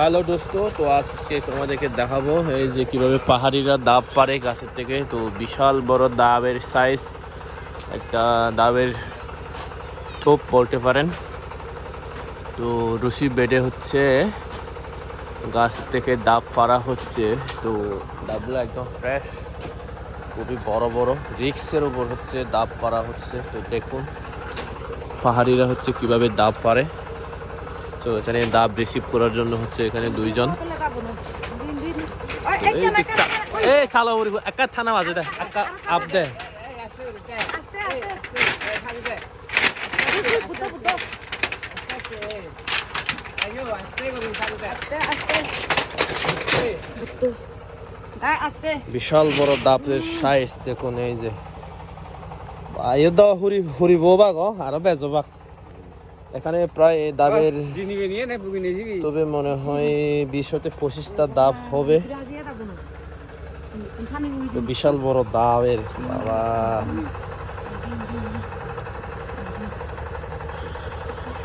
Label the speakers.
Speaker 1: Hello দোস্ত, তো আজকে তোমাদেরকে দেখাবো এই যে কিভাবে পাহাড়িরা ডাব পারে গাছের থেকে। তো বিশাল বড় ডাবের সাইজ, একটা ডাবের থোপ বলতে পারেন। তো রশি বেডে হচ্ছে গাছ থেকে ডাব পাড়া হচ্ছে। তো ডাবগুলো একদম ফ্রেশ, খুবই বড় বড়, রিক্সের উপর হচ্ছে ডাব পাড়া হচ্ছে। তো দেখুন পাহাড়িরা হচ্ছে কিভাবে ডাব পারে। তো এখানে ডাব রিসিভ করার জন্য হচ্ছে এখানে দুইজন। এই সালা ওর একা থানা বাজে দে, একা আপ দে। বিশাল বড় ডাবের সাইজ দেখুন। এই যে আয়ো দাও হুরি হুরি বোবা গো আরো বেজবাক। এখানে প্রায় ডাবের তবে মনে হয় 20 হতে 25টা ডাব হবে। বিশাল বড় ডাবের বাবা।